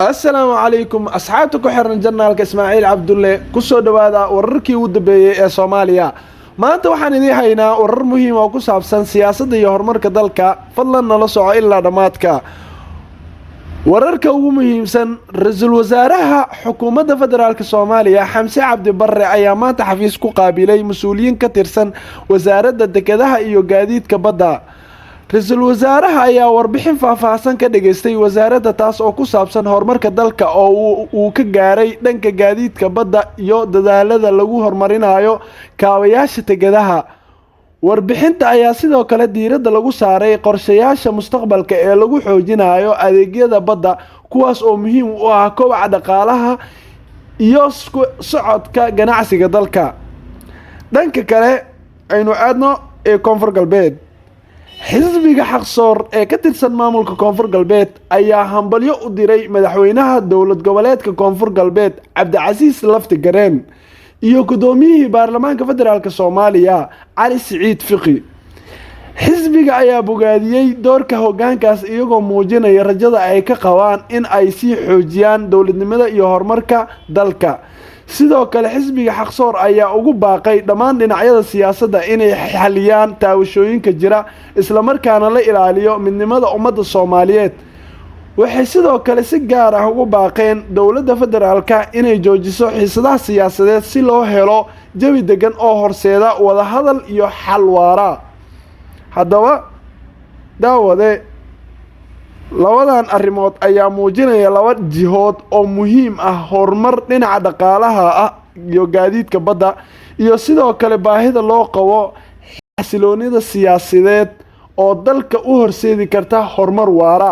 السلام عليكم أصحابتك وحرن جنالك إسماعيل عبد الله كسو دوادا ورركي ودبي ee Soomaaliya maanta waxaan idin haynaa warar muhiim ah oo ku saabsan siyaasadda iyo horumarka dalka fadlan nala soco ilaa dhamaadka wararka ugu muhiimsan ra'iisul wasaaraha xukuumadda federaalka Soomaaliya Xamse Cabdi Barre ayaa maanta xafiis ku qaabilay mas'uuliyiin ka tirsan wasaaradda dekedaha iyo gaadiidka badda ra'iisul wasaaraha ayaa warbixin faahfaahsan ka dhageystay wasaaradda taas oo ku saabsan horumarka dalka oo uu ka gaaray dhanka gaadiidka badda iyo dadaalada lagu horumarinayo kaabayaasha dekedaha warbixinta ayaa sidoo kale diiradda lagu saaray qorshayaasha mustaqbalka ee lagu xoojinayo adeegyada badda kuwaas oo muhiim u ah kobaca dhaqaalaha iyo socodka ganacsiga dalka dhanka kale aynu aadno ee koonfur galbeed xisbiga xaqsoor ee ka tirsan maamulka koonfur galbeed ayaa hambalyo u diray madaxweynaha dowlad goboleedka koonfur galbeed Cabdicasiis Lafti Gareen iyo gudoomiyihii baarlamaanka federaalka Soomaaliya Cali Siciid Fiqi xisbiga ayaa bogaadiyay doorka hoggaankaas iyagoo muujinaya rajada ay ka qabaan in ay sii xoojiyaan dowladnimada iyo horumarka dalka sidoo kale xisbiga xaqsoor ayaa ugu baaqay dhammaan dhinacyada siyaasadda inay xaliyaan taawashooyinka jira isla markaana la ilaaliyo midnimada ummadda Soomaaliyeed waxay sidoo kale si gaar ah ugu baaqeen dowladda federaalka inay joojiso xiisadaha siyaasadeed si loo helo jawi degan oo horseeda wada hadal iyo xal waara haddaba daawade labadan arrimood ayaa muujinaya laba jihood oo muhiim ah horumar dhinaca dhaqaalaha ah iyo gaadiidka badda iyo sidoo kale baahida loo qabo xasiloonida siyaasadeed oo dalka u horseedi karta horumar waara